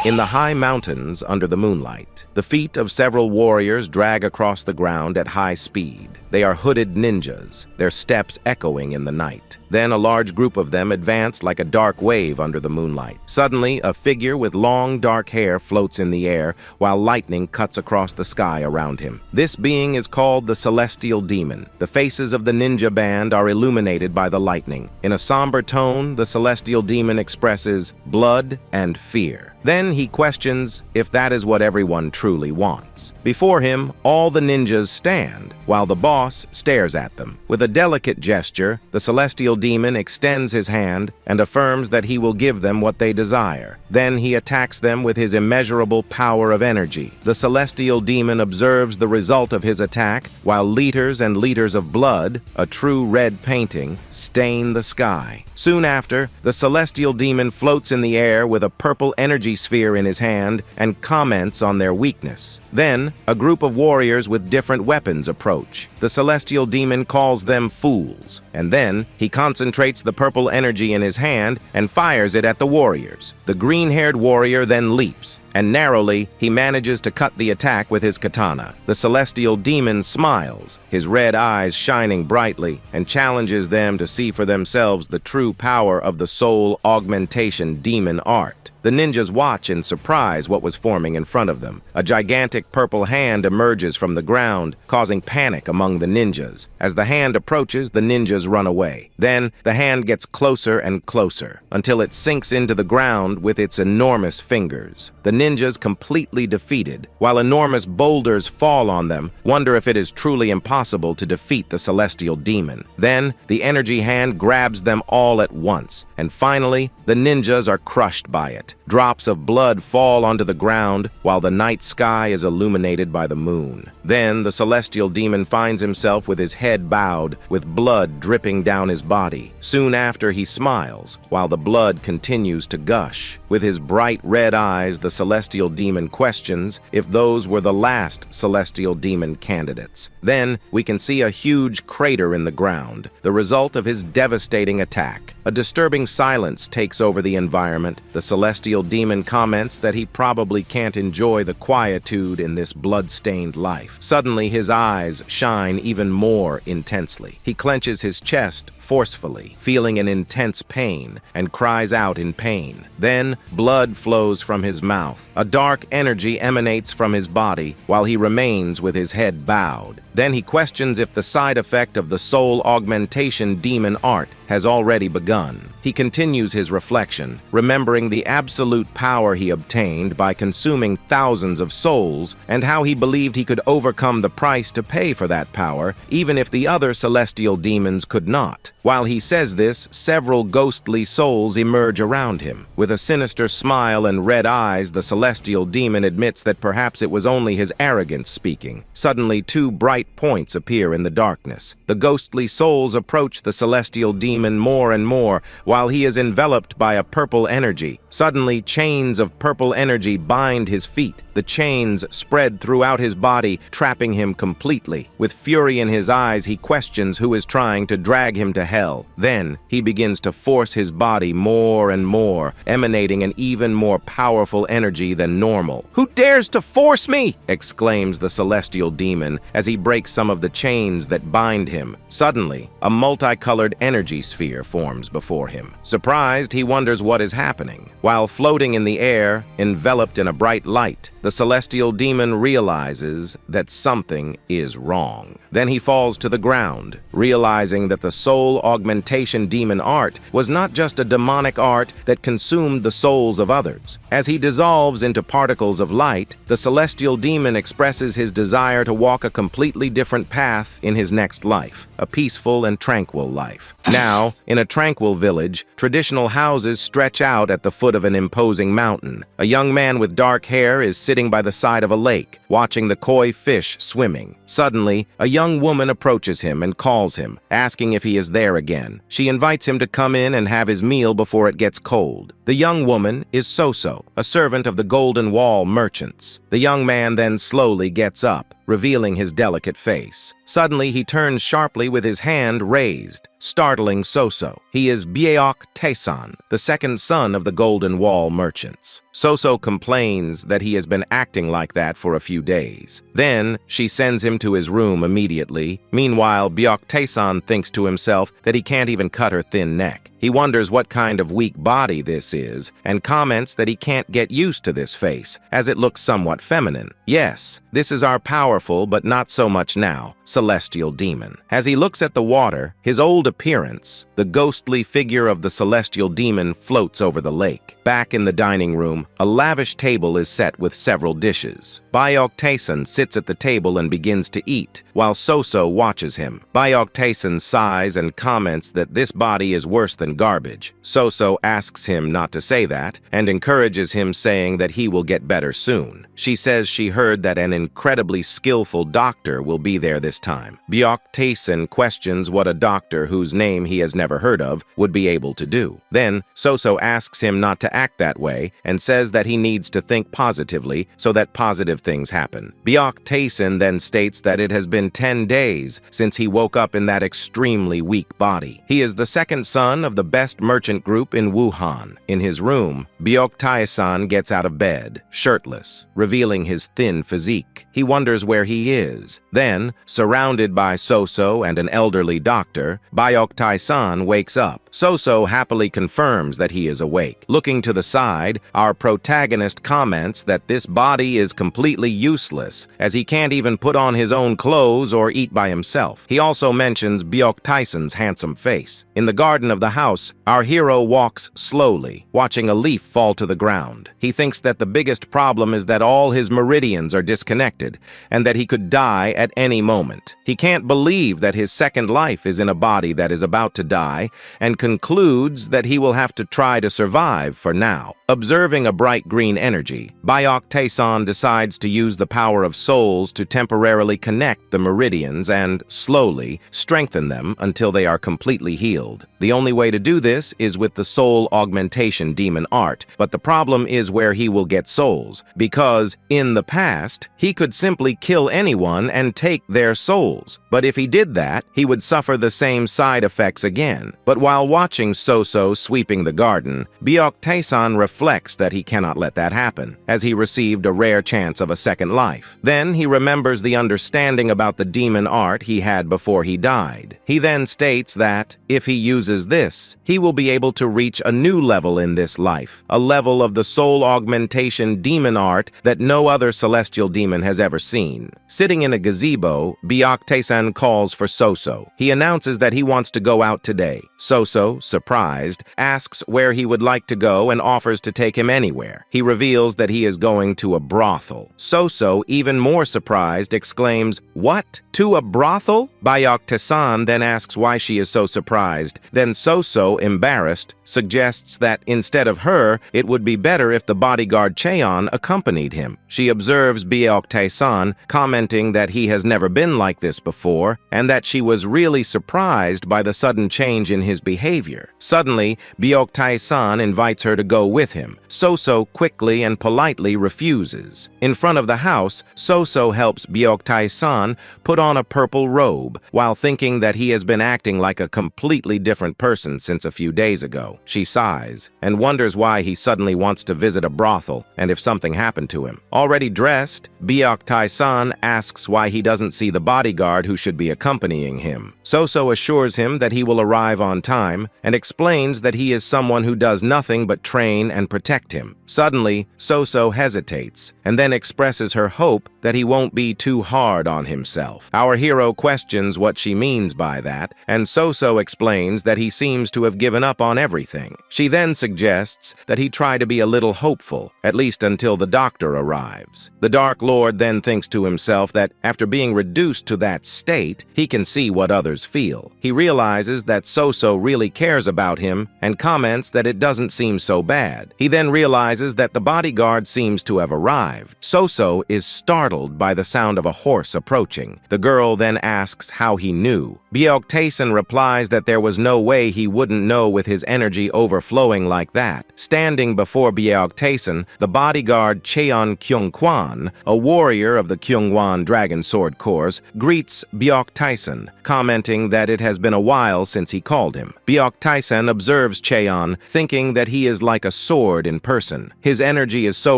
In the high mountains under the moonlight, the feet of several warriors drag across the ground at high speed. They are hooded ninjas, their steps echoing in the night. Then a large group of them advance like a dark wave under the moonlight. Suddenly, a figure with long dark hair floats in the air while lightning cuts across the sky around him. This being is called the Celestial Demon. The faces of the ninja band are illuminated by the lightning. In a somber tone, the Celestial Demon expresses blood and fear. Then he questions if that is what everyone truly wants. Before him, all the ninjas stand, while the boss stares at them. With a delicate gesture, the Celestial Demon extends his hand and affirms that he will give them what they desire. Then he attacks them with his immeasurable power of energy. The Celestial Demon observes the result of his attack, while liters and liters of blood, a true red painting, stain the sky. Soon after, the Celestial Demon floats in the air with a purple energy sphere in his hand and comments on their weakness. Then, a group of warriors with different weapons approach. The Celestial Demon calls them fools, and then he concentrates the purple energy in his hand and fires it at the warriors. The green-haired warrior then leaps, and narrowly, he manages to cut the attack with his katana. The Celestial Demon smiles, his red eyes shining brightly, and challenges them to see for themselves the true power of the soul augmentation demon art. The ninjas watch in surprise what was forming in front of them. A gigantic purple hand emerges from the ground, causing panic among the ninjas. As the hand approaches, the ninjas run away. Then, the hand gets closer and closer, until it sinks into the ground with its enormous fingers. The ninjas, completely defeated, while enormous boulders fall on them, wonder if it is truly impossible to defeat the Celestial Demon. Then, the energy hand grabs them all at once, and finally, the ninjas are crushed by it. Drops of blood fall onto the ground, while the night sky is illuminated by the moon. Then, the Celestial Demon finds himself with his head bowed, with blood dripping down his body. Soon after, he smiles, while the blood continues to gush. With his bright red eyes, the Celestial Demon questions if those were the last Celestial Demon candidates. Then, we can see a huge crater in the ground, the result of his devastating attack. A disturbing silence takes over the environment. The Celestial Demon comments that he probably can't enjoy the quietude in this blood-stained life. Suddenly, his eyes shine even more intensely. He clenches his chest forcefully, feeling an intense pain, and cries out in pain. Then, blood flows from his mouth. A dark energy emanates from his body, while he remains with his head bowed. Then he questions if the side effect of the soul augmentation demon art has already begun. He continues his reflection, remembering the absolute power he obtained by consuming thousands of souls, and how he believed he could overcome the price to pay for that power, even if the other celestial demons could not. While he says this, several ghostly souls emerge around him. With a sinister smile and red eyes, the celestial demon admits that perhaps it was only his arrogance speaking. Suddenly, two bright points appear in the darkness. The ghostly souls approach the celestial demon more and more, while he is enveloped by a purple energy. Suddenly, chains of purple energy bind his feet. The chains spread throughout his body, trapping him completely. With fury in his eyes, he questions who is trying to drag him to hell. Then, he begins to force his body more and more, emanating an even more powerful energy than normal. "Who dares to force me?" exclaims the celestial demon as he breaks some of the chains that bind him. Suddenly, a multicolored energy sphere forms before him. Surprised, he wonders what is happening. While floating in the air, enveloped in a bright light, the celestial demon realizes that something is wrong. Then he falls to the ground, realizing that the soul augmentation demon art was not just a demonic art that consumed the souls of others. As he dissolves into particles of light, the celestial demon expresses his desire to walk a completely different path in his next life, a peaceful and tranquil life. Now, in a tranquil village, traditional houses stretch out at the foot of an imposing mountain. A young man with dark hair is sitting by the side of a lake, watching the koi fish swimming. Suddenly, a young woman approaches him and calls him, asking if he is there again. She invites him to come in and have his meal before it gets cold. The young woman is So-So, a servant of the Golden Wall merchants. The young man then slowly gets up, revealing his delicate face. Suddenly, he turns sharply with his hand raised. startling Soso. He is Byeok-taesan, the second son of the Golden Wall merchants. Soso complains that he has been acting like that for a few days. Then, she sends him to his room immediately. Meanwhile, Byeok-taesan thinks to himself that he can't even cut her thin neck. He wonders what kind of weak body this is, and comments that he can't get used to this face, as it looks somewhat feminine. Yes, this is our powerful, but not so much now, celestial demon. As he looks at the water, his old appearance, the ghostly figure of the celestial demon floats over the lake. Back in the dining room, a lavish table is set with several dishes. Byeok-taesan sits at the table and begins to eat, while Soso watches him. Byeok-taesan sighs and comments that this body is worse than garbage. Soso asks him not to say that, and encourages him, saying that he will get better soon. She says she heard that an incredibly skillful doctor will be there this time. Byeok-taesan questions what a doctor whose name he has never heard of would be able to do. Then, Soso asks him not to act that way, and says that he needs to think positively so that positive things happen. Byeok-taesan then states that it has been 10 days since he woke up in that extremely weak body. He is the second son of the best merchant group in Wuhan. In his room, Byeok-taesan gets out of bed, shirtless, revealing his thin physique. He wonders where he is. Then, surrounded by Soso and an elderly doctor, Byeok-taesan wakes up. Soso happily confirms that he is awake. Looking to the side, our protagonist comments that this body is completely useless, as he can't even put on his own clothes or eat by himself. He also mentions Byeok-taesan's handsome face. In the garden of the house, our hero walks slowly, watching a leaf fall to the ground. He thinks that the biggest problem is that all his meridians are disconnected, and that he could die at any moment. He can't believe that his second life is in a body that is about to die, and concludes that he will have to try to survive for now. Observing a bright green energy, Byeok-taesan decides to use the power of souls to temporarily connect the meridians and, slowly, strengthen them until they are completely healed. The only way to do this is with the soul augmentation demon art, but the problem is where he will get souls, because, in the past, he could simply kill anyone and take their souls. But if he did that, he would suffer the same side effects again. But while watching Soso sweeping the garden, Byeok-taesan reflects that he cannot let that happen, as he received a rare chance of a second life. Then he remembers the understanding about the demon art he had before he died. He then states that, if he uses this, he will be able to reach a new level in this life, a level of the soul augmentation demon art that no other celestial demon has ever seen. Sitting in a gazebo, Byeok-taesan calls for Soso. He announces that he wants to go out today. Soso, surprised, asks where he would like to go and offers to take him anywhere. He reveals that he is going to a brothel. Soso, even more surprised, exclaims, "What? To a brothel?" Byeok-taesan then asks why she is so surprised. Then Soso, embarrassed, suggests that instead of her, it would be better if the bodyguard Cheon accompanied him. She observes Byeok-taesan, commenting that he has never been like this before, and that she was really surprised by the sudden change in his behavior. Suddenly, Byeok-taesan invites her to go with him. Soso quickly and politely refuses. In front of the house, Soso helps Byeok-taesan put on a purple robe, while thinking that he has been acting like a completely different person since a few days ago. She sighs, and wonders why he suddenly wants to visit a brothel, and if something happened to him. Already dressed, Byeok-taesan asks why he doesn't see the bodyguard who should be accompanying him. Soso assures him that he will arrive on time, and explains that he is someone who does nothing but train and protect him. Suddenly, Soso hesitates, and then expresses her hope that he won't be too hard on himself. Our hero questions what she means by that, and Soso explains that he seems to have given up on everything. She then suggests that he try to be a little hopeful, at least until the doctor arrives. The Dark Lord then thinks to himself that after being reduced to that state, he can see what others feel. He realizes that Soso really cares about him and comments that it doesn't seem so bad. He then realizes that the bodyguard seems to have arrived. So is startled by the sound of a horse approaching. The girl then asks how he knew. Byok-taesan replies that there was no way he wouldn't know with his energy overflowing like that. Standing before Byok-taesan, the bodyguard Cheon-kyung-kwan, a warrior of the Kyungwon Dragon Sword Corps, greets Byok-taesan, commenting that it has been a while since he called him. Byok-taesan observes Cheon, thinking that he is like a sword in person. His energy is so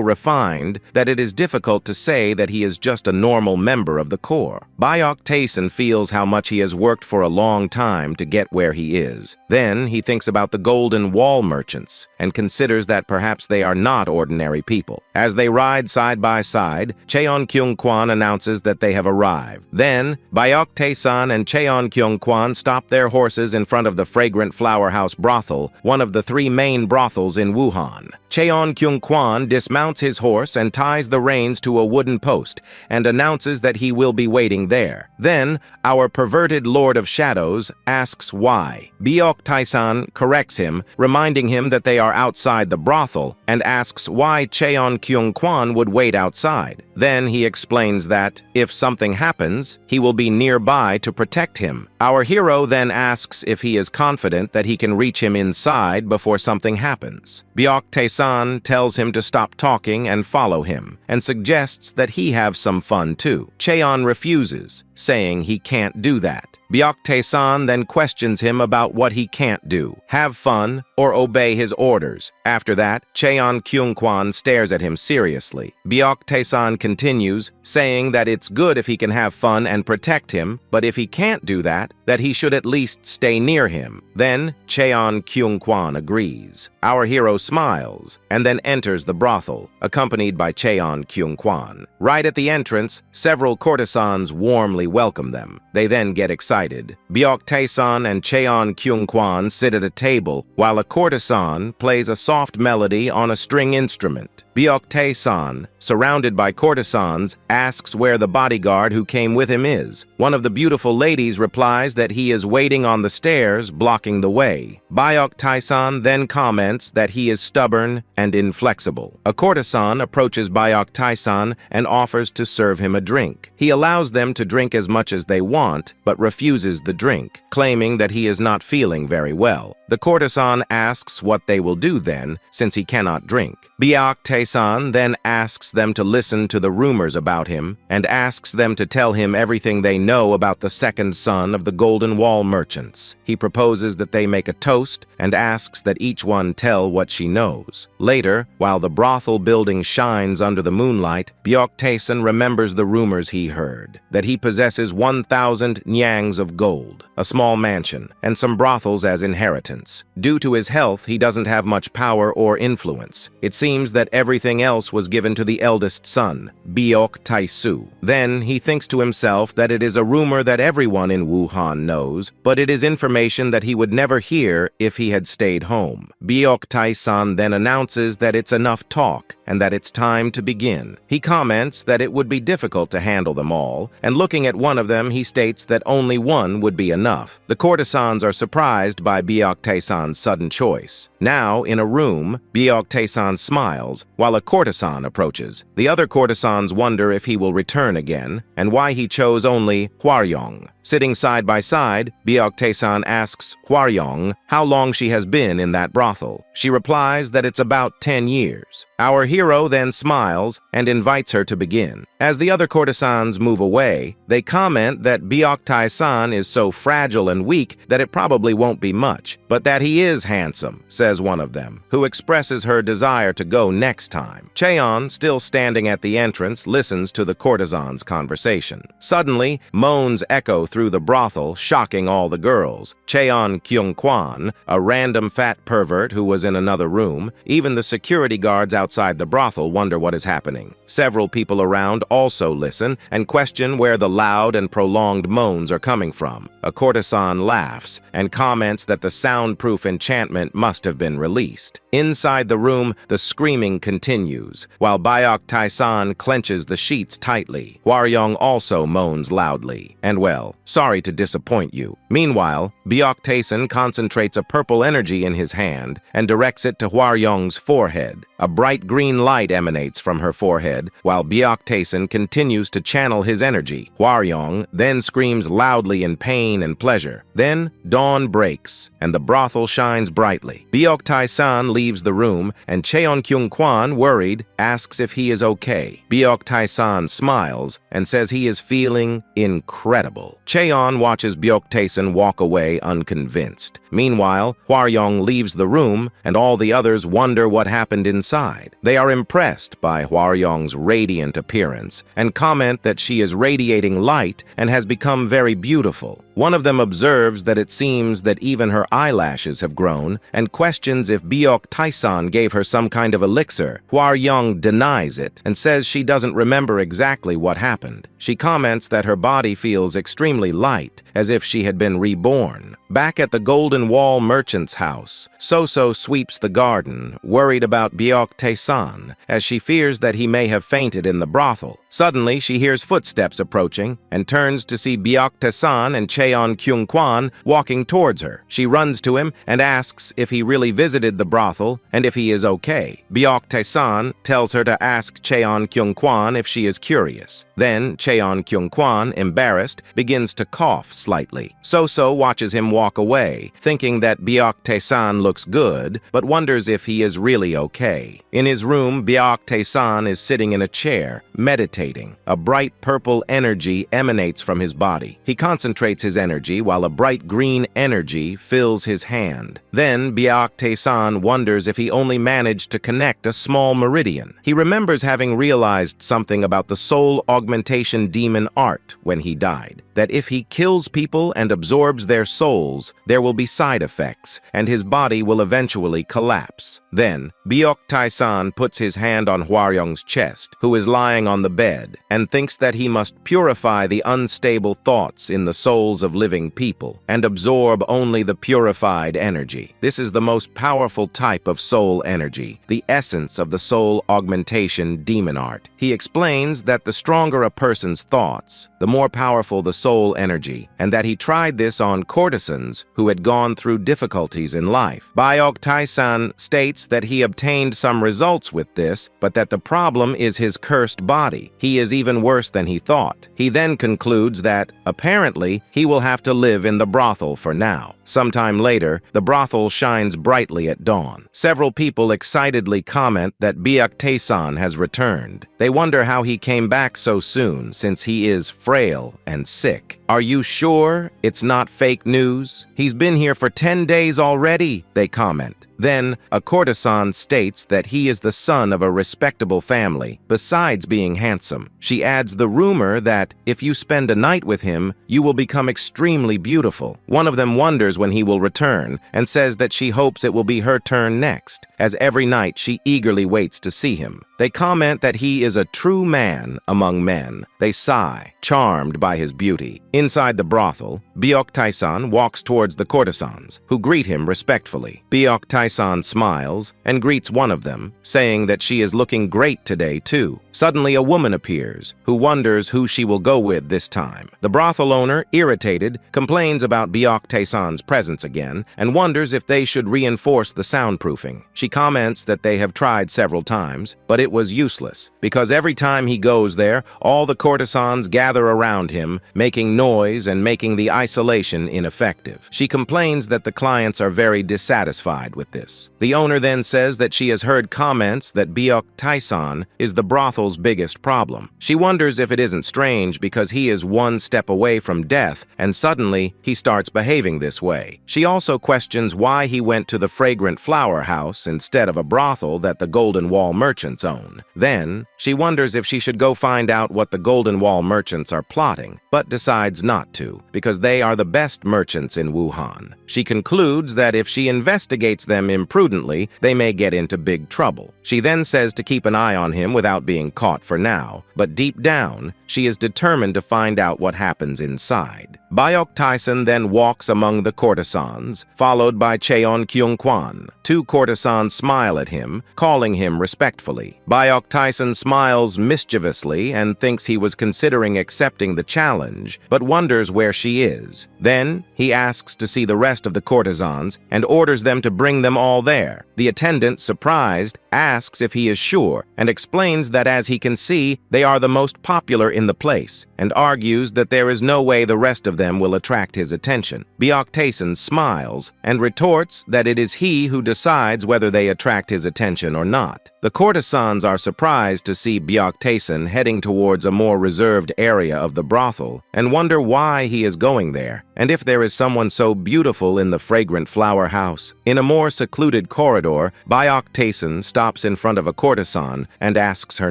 refined that it is difficult to say that he is just a normal member of the Corps. Byok-taesan feels how much he has worked for a long time to get where he is. Then he thinks about the Golden Wall merchants and considers that perhaps they are not ordinary people. As they ride side by side, Cheon-kyung-kwan announces that they have arrived. Then, Byok-taesan and Cheon-kyung-kwan stop their horses in front of the Fragrant Flower House brothel, one of the 3 main brothels in Wuhan. Cheon-kyung-kwan dismounts his horse and ties the reins to a wooden post and announces that he will be waiting there. Then, our perverted Lord of Shadows asks why. Byok-taesan corrects him, reminding him that they are outside the brothel, and asks why Cheon-kyung-kwan would wait outside. Then he explains that, if something happens, he will be nearby to protect him. Our hero then asks if he is confident that he can reach him inside before something happens. Byok-taesan tells him to stop talking and follow him, and suggests that he have some fun too. Cheon refuses, saying he can't do that. Byok-taesan then questions him about what he can't do, have fun or obey his orders. After that, Cheon-kyung-kwan stares at him seriously. Byok-taesan continues, saying that it's good if he can have fun and protect him, but if he can't do that, that he should at least stay near him. Then, Cheon-kyung-kwan agrees. Our hero smiles, and then enters the brothel, accompanied by Cheon-kyung-kwan. Right at the entrance, several courtesans warmly welcome them. They then get excited. Byok-taesan and Cheon-kyung-kwan sit at a table, while a courtesan plays a soft melody on a string instrument. Byok-taesan, surrounded by courtesans, asks where the bodyguard who came with him is. One of the beautiful ladies replies that he is waiting on the stairs, blocking the way. Byok-taesan then comments that he is stubborn and inflexible. A courtesan approaches Byok-taesan and offers to serve him a drink. He allows them to drink as much as they want, but refuses the drink, claiming that he is not feeling very well. The courtesan asks what they will do then, since he cannot drink. Byok-taesan then asks them to listen to the rumors about him, and asks them to tell him everything they know about the second son of the Golden Wall merchants. He proposes that they make a toast, and asks that each one tell what she knows. Later, while the brothel building shines under the moonlight, Byok-taesan remembers the rumors he heard, that he possesses 1,000 nyangs of gold, a small mansion, and some brothels as inheritance. Due to his health, he doesn't have much power or influence. It seems that everything else was given to the eldest son, Byok-taesu. Then he thinks to himself that it is a rumor that everyone in Wuhan knows, but it is information that he would never hear if he had stayed home. Byok-taesan then announces that it's enough talk and that it's time to begin. He comments that it would be difficult to handle them all, and looking at one of them, he states that only one would be enough. The courtesans are surprised by Byok-taesan's sudden choice. Now, in a room, Byok-taesan smiles while a courtesan approaches. The other courtesans wonder if he will return again, and why he chose only Hwaryong. Sitting side by side, Byok-taesan asks Hwaryong how long she has been in that brothel. She replies that it's about 10 years. Our hero then smiles and invites her to begin. As the other courtesans move away, they comment that Byok-taesan is so fragile and weak that it probably won't be much, but that he is handsome, says one of them, who expresses her desire to go next time. Cheon, still standing at the entrance, listens to the courtesan's conversation. Suddenly, moans echo through the brothel, shocking all the girls. Cheon-kyung-kwan, a random fat pervert who was in another room, even the security guards outside the brothel wonder what is happening. Several people around also listen and question where the loud and prolonged moans are coming from. A courtesan laughs and comments that the soundproof enchantment must have been released. Inside the room, the screaming continues, while Byok-taesan clenches the sheets tightly. Hwaryong also moans loudly. And well, sorry to disappoint you. Meanwhile, Byok Taeson concentrates a purple energy in his hand and directs it to Hwaryong's forehead. A bright green light emanates from her forehead, while Byok Taeson continues to channel his energy. Hwaryong then screams loudly in pain and pleasure. Then, dawn breaks, and the brothel shines brightly. Byok Taesan leaves the room, and Cheon Kyung-kwan, worried, asks if he is okay. Byok Taesan smiles and says he is feeling incredible. Cheon watches Byok Taeson walk away unconvinced. Meanwhile, Hwaryong leaves the room, and all the others wonder what happened inside. They are impressed by Hwaryong's radiant appearance and comment that she is radiating light and has become very beautiful. One of them observes that it seems that even her eyelashes have grown and questions if Byok Taesan gave her some kind of elixir. Hwaryong denies it and says she doesn't remember exactly what happened. She comments that her body feels extremely light, as if she had been reborn. Back at the Golden Wall merchant's house, So-So sweeps the garden, worried about Byok Taesan, as she fears that he may have fainted in the brothel. Suddenly, she hears footsteps approaching and turns to see Byok Taesan and Cheon Kyung-kwan walking towards her. She runs to him and asks if he really visited the brothel and if he is okay. Byok Taesan tells her to ask Cheon Kyung-kwan if she is curious. Then, Cheon Kyung-kwan, embarrassed, begins to cough slightly. So-So watches him walk away, thinking that Byok Taesan looks good, but wonders if he is really okay. In his room, Byok Taesan is sitting in a chair, meditating. A bright purple energy emanates from his body. He concentrates his energy while a bright green energy fills his hand. Then, Byok Taesan wonders if he only managed to connect a small meridian. He remembers having realized something about the soul augmentation demon art when he died, that if he kills people and absorbs their souls, there will be side effects, and his body will eventually collapse. Then, Byok Taesan puts his hand on Hwaryong's chest, who is lying on the bed, and thinks that he must purify the unstable thoughts in the souls of living people, and absorb only the purified energy. This is the most powerful type of soul energy, the essence of the soul augmentation demon art. He explains that the stronger a person's thoughts, the more powerful the soul energy, and that he tried this on courtesans who had gone through difficulties in life. Byok Taesan states that he obtained some results with this, but that the problem is his cursed body. He is even worse than he thought. He then concludes that, apparently, he will have to live in the brothel for now. Sometime later, the brothel shines brightly at dawn. Several people excitedly comment that Byok Taesan has returned. They wonder how he came back so soon, since he is frail and sick. "Are you sure it's not fake news? He's been here for 10 days already," they comment. Then, a courtesan states that he is the son of a respectable family, besides being handsome. She adds the rumor that if you spend a night with him, you will become extremely beautiful. One of them wonders when he will return, and says that she hopes it will be her turn next, as every night she eagerly waits to see him. They comment that he is a true man among men. They sigh, charmed by his beauty. Inside the brothel, Byok Taesan walks towards the courtesans, who greet him respectfully. Byok Taesan smiles and greets one of them, saying that she is looking great today too. Suddenly a woman appears, who wonders who she will go with this time. The brothel owner, irritated, complains about Byok Taesan's presence again, and wonders if they should reinforce the soundproofing. She comments that they have tried several times, but it was useless, because every time he goes there, all the courtesans gather around him, making noise and making the isolation ineffective. She complains that the clients are very dissatisfied with this. The owner then says that she has heard comments that Byok Taesan is the brothel's biggest problem. She wonders if it isn't strange because he is one step away from death, and suddenly he starts behaving this way. She also questions why he went to the fragrant flower house instead of a brothel that the Golden Wall merchants own. Then, she wonders if she should go find out what the Golden Wall merchants are plotting, but decides decides not to, because they are the best merchants in Wuhan. She concludes that if she investigates them imprudently, they may get into big trouble. She then says to keep an eye on him without being caught for now, but deep down, she is determined to find out what happens inside. Byok Tyson then walks among the courtesans, followed by Cheon Kyung-kwan. Two courtesans smile at him, calling him respectfully. Byok Tyson smiles mischievously and thinks he was considering accepting the challenge, but wonders where she is. Then, he asks to see the rest of the courtesans and orders them to bring them all there. The attendant, surprised, asks if he is sure and explains that as he can see, they are the most popular in the place, and argues that there is no way the rest of them will attract his attention. Byok Tyson smiles and retorts that it is he who decides whether they attract his attention or not. The courtesans are surprised to see Byok Tyson heading towards a more reserved area of the brothel and wonder why he is going there, and if there is someone so beautiful in the fragrant flower house. In a more secluded corridor, Byok Tyson stops in front of a courtesan and asks her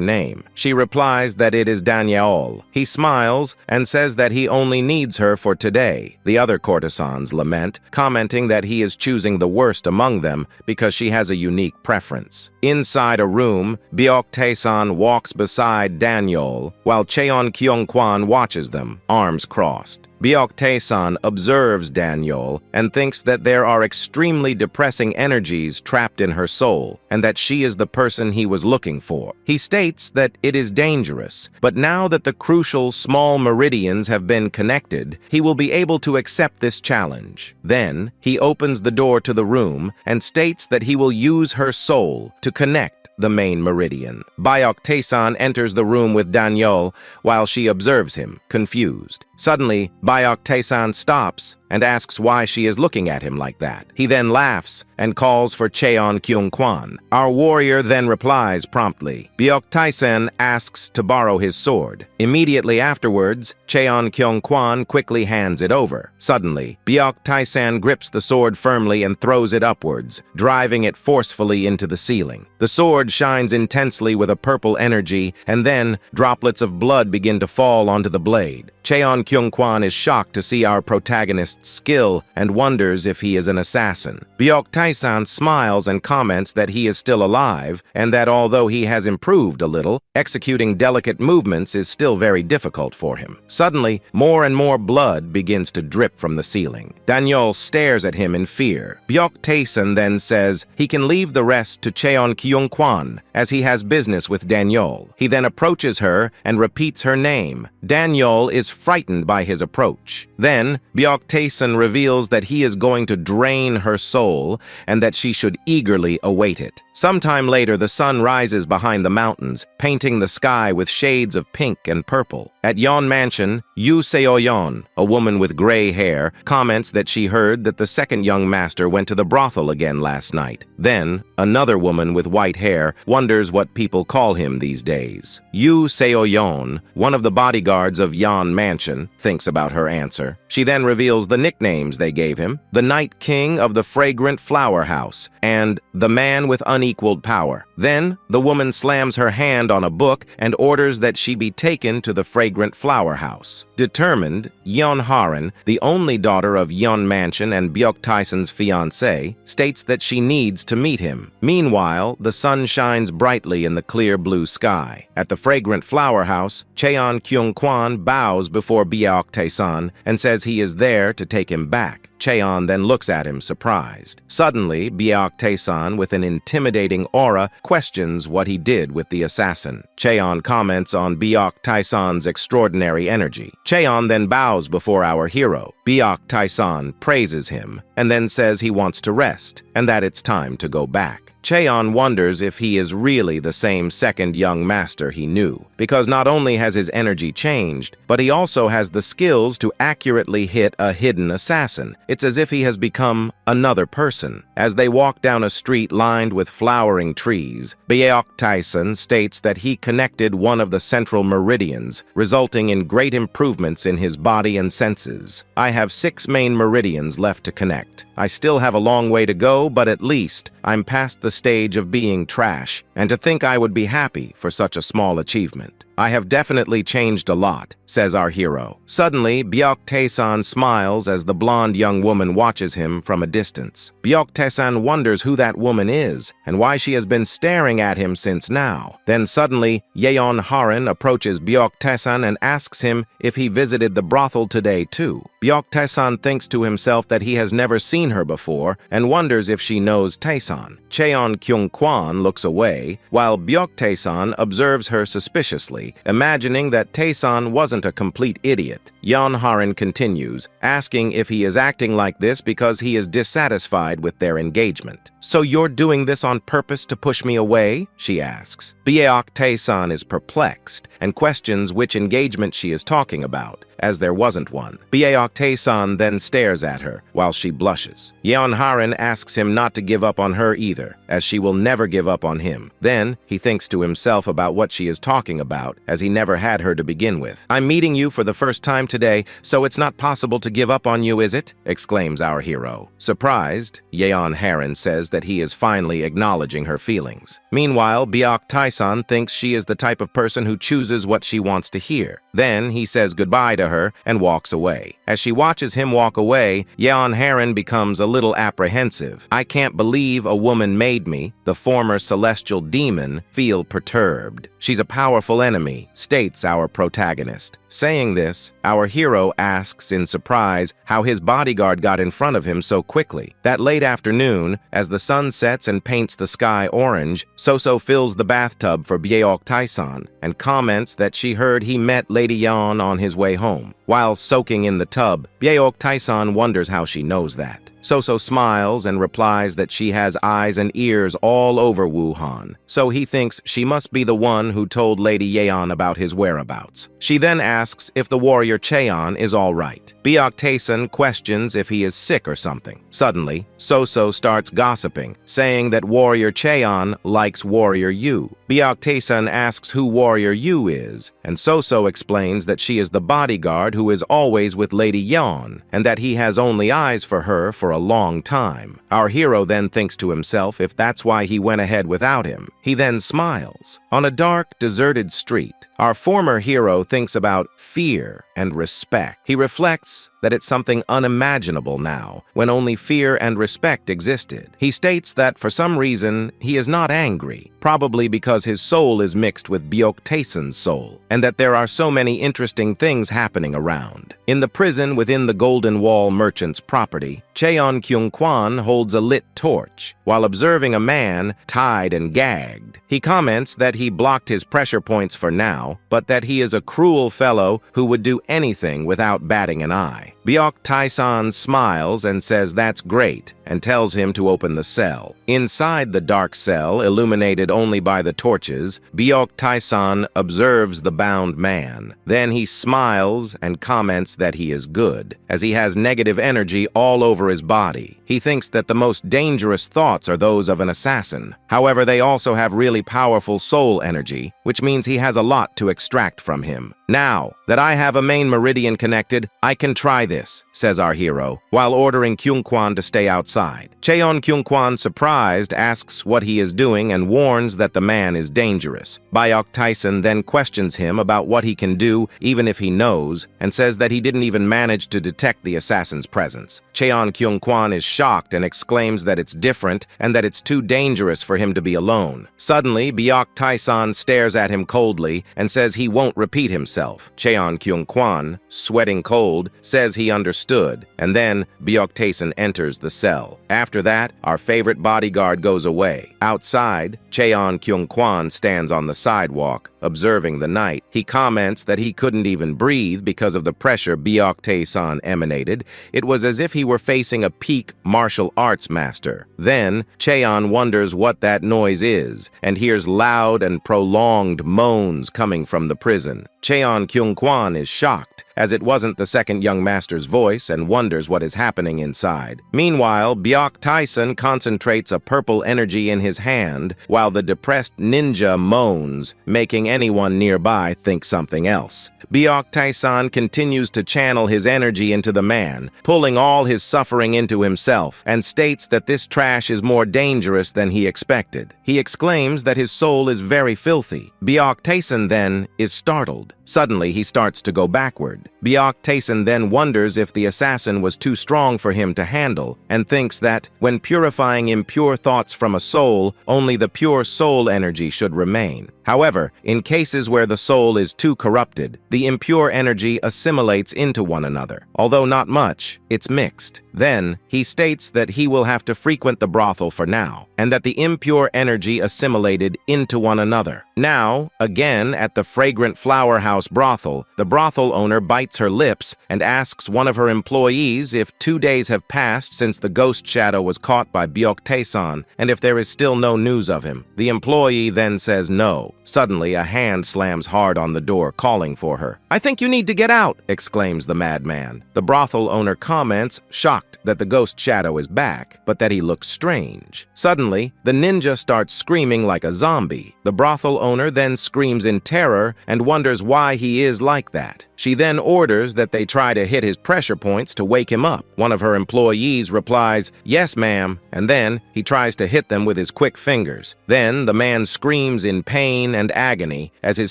name. She replies that it is Danielle. He smiles and says that he only needs her for today. The other courtesans lament, commenting that he is choosing the worst among them because she has a unique preference. Inside a room, Byok Tyson walks beside Danielle, while Cheon Kyung-kwan watches them, arms crossed. Byok Tyson observes Danielle and thinks that there are extremely depressing energies trapped in her soul and that she is the person he was looking for. He states that it is dangerous, but now that the crucial small meridians have been connected, he will be able to accept this challenge. Then, he opens the door to the room and states that he will use her soul to connect the main meridian. Byok Tyson enters the room with Danielle while she observes him, confused. Suddenly, Byok Tyson stops and asks why she is looking at him like that. He then laughs and calls for Cheon Kyung-kwan. Our warrior then replies promptly. Byok Tyson asks to borrow his sword. Immediately afterwards, Cheon Kyung-kwan quickly hands it over. Suddenly, Byok Tyson grips the sword firmly and throws it upwards, driving it forcefully into the ceiling. The sword shines intensely with a purple energy, and then droplets of blood begin to fall onto the blade. Cheon Kyung-kwan is shocked to see our protagonist's skill and wonders if he is an assassin. Byok Tyson smiles and comments that he is still alive and that although he has improved a little, executing delicate movements is still very difficult for him. Suddenly, more and more blood begins to drip from the ceiling. Danielle stares at him in fear. Byok Tyson then says he can leave the rest to Cheon Kyung-kwan as he has business with Danielle. He then approaches her and repeats her name. Danielle is frightened by his approach. Then, Byok Tyson reveals that he is going to drain her soul and that she should eagerly await it. Sometime later, the sun rises behind the mountains, painting the sky with shades of pink and purple. At Yon Mansion, Yu Seo-yeon, a woman with gray hair, comments that she heard that the second young master went to the brothel again last night. Then, another woman with white hair wonders what people call him these days. Yu Seo-yeon, one of the bodyguards of Yon Mansion, thinks about her answer. She then reveals the nicknames they gave him: the Night King of the Fragrant Flower House and the Man with Unequaled Power. Then, the woman slams her hand on a book and orders that she be taken to the Fragrant Flower House. Determined, Yeon Haran, the only daughter of Yon Mansion and Byok Tyson's fiancé, states that she needs to meet him. Meanwhile, the sun shines brightly in the clear blue sky. At the Fragrant Flower House, Cheon Kyung-kwan bows before Byok Tyson and says he is there to take him back. Cheon then looks at him surprised. Suddenly, Byok Tyson, with an intimidating aura, questions what he did with the assassin. Cheon comments on Byok Tyson's extraordinary energy. Cheon then bows before our hero. Byok Tyson praises him and then says he wants to rest and that it's time to go back. Cheon wonders if he is really the same second young master he knew, because not only has his energy changed, but he also has the skills to accurately hit a hidden assassin. It's as if he has become another person. As they walk down a street lined with flowering trees, Byok Tyson states that he connected one of the central meridians, resulting in great improvements in his body and senses. I have 6 main meridians left to connect. I still have a long way to go, but at least I'm past the stage of being trash, and to think I would be happy for such a small achievement. I have definitely changed a lot, says our hero. Suddenly, Byok-tae-san smiles as the blonde young woman watches him from a distance. Byok-tae-san wonders who that woman is and why she has been staring at him since now. Then suddenly, Yeon Haran approaches Byok-tae-san and asks him if he visited the brothel today too. Byok-tae-san thinks to himself that he has never seen her before and wonders if she knows Tae-san. Cheon Kyung-kwan looks away, while Byok-tae-san observes her suspiciously, imagining that Tae-san wasn't a complete idiot. Yeon Haran continues, asking if he is acting like this because he is dissatisfied with their engagement. "So you're doing this on purpose to push me away?" she asks. Byok-tae-san is perplexed and questions which engagement she is talking about, as there wasn't one. Byok-tae-san then stares at her, while she blushes. Yeon Haran asks him not to give up on her either, as she will never give up on him. Then, he thinks to himself about what she is talking about, as he never had her to begin with. "I'm meeting you for the first time today, so it's not possible to give up on you, is it?" exclaims our hero. Surprised, Yeon Haran says that he is finally acknowledging her feelings. Meanwhile, Byok-tae-san thinks she is the type of person who chooses what she wants to hear. Then, he says goodbye to her and walks away. As she watches him walk away, Yeon Haran becomes a little apprehensive. "I can't believe a woman made me, the former celestial demon, feel perturbed. She's a powerful enemy," states our protagonist. Saying this, our hero asks in surprise how his bodyguard got in front of him so quickly. That late afternoon, as the sun sets and paints the sky orange, Soso fills the bathtub for Byok-tae-san and comments that she heard he met Lady Yeon on his way home. While soaking in the tub, Byok-tae-san wonders how she knows that. Soso smiles and replies that she has eyes and ears all over Wuhan, so he thinks she must be the one who told Lady Yeon about his whereabouts. She then asks if the warrior Cheon is all right. Byok-tae-san questions if he is sick or something. Suddenly, Soso starts gossiping, saying that warrior Cheon likes warrior Yu. Byok-tae-san asks who warrior Yu is, and Soso explains that she is the bodyguard who is always with Lady Yeon, and that he has only eyes for her for a long time. Our hero then thinks to himself if that's why he went ahead without him. He then smiles. On a dark, deserted street, our former hero thinks about fear and respect. He reflects that it's something unimaginable now, when only fear and respect existed. He states that for some reason, he is not angry, probably because his soul is mixed with Byok-tae-san's soul, and that there are so many interesting things happening around. In the prison within the Golden Wall merchant's property, Cheon Kyung-kwan holds a lit torch, while observing a man tied and gagged. He comments that he blocked his pressure points for now, but that he is a cruel fellow who would do anything without batting an eye. Byok-tae-san smiles and says that's great, and tells him to open the cell. Inside the dark cell, illuminated only by the torches, Byok-tae-san observes the bound man. Then he smiles and comments that he is good, as he has negative energy all over his body. He thinks that the most dangerous thoughts are those of an assassin. However, they also have really powerful soul energy, which means he has a lot to extract from him. "Now that I have a main meridian connected, I can try this," says our hero, while ordering Kyung-kwan to stay outside. Cheon Kyung-kwan, surprised, asks what he is doing and warns that the man is dangerous. Byok-tae-san then questions him about what he can do, even if he knows, and says that he didn't even manage to detect the assassin's presence. Cheon Kyung-kwan is shocked and exclaims that it's different and that it's too dangerous for him to be alone. Suddenly, Byok-tae-san stares at him coldly and says he won't repeat himself. Cheon Kyung-kwan, sweating cold, says he understood, and then Byok-tae-san enters the cell. After that, our favorite bodyguard goes away. Outside, Cheon Kyung-kwan stands on the sidewalk, observing the night. He comments that he couldn't even breathe because of the pressure Byok-tae-san emanated. It was as if he were facing a peak martial arts master. Then, Cheon wonders what that noise is, and hears loud and prolonged moans coming from the prison. Cheon Kyung-kwan is shocked as it wasn't the second young master's voice, and wonders what is happening inside. Meanwhile, Byok Tyson concentrates a purple energy in his hand while the depressed ninja moans, making anyone nearby think something else. Byok Tyson continues to channel his energy into the man, pulling all his suffering into himself, and states that this trash is more dangerous than he expected. He exclaims that his soul is very filthy. Byok Tyson then is startled. Suddenly, he starts to go backward. Byok Tyson then wonders if the assassin was too strong for him to handle, and thinks that, when purifying impure thoughts from a soul, only the pure soul energy should remain. However, in cases where the soul is too corrupted, the impure energy assimilates into one another. Although not much, it's mixed. Then, he states that he will have to frequent the brothel for now, and that the impure energy assimilated into one another. Now, again at the fragrant flower house brothel, the brothel owner bites her lips and asks one of her employees if 2 days have passed since the ghost shadow was caught by Byok Tyson, and if there is still no news of him. The employee then says no. Suddenly, a hand slams hard on the door, calling for her. "I think you need to get out," exclaims the madman. The brothel owner comments, shocked that the ghost shadow is back, but that he looks strange. Suddenly, the ninja starts screaming like a zombie. The brothel owner then screams in terror and wonders why he is like that. She then orders that they try to hit his pressure points to wake him up. One of her employees replies, "Yes, ma'am," and then he tries to hit them with his quick fingers. Then the man screams in pain and agony. As his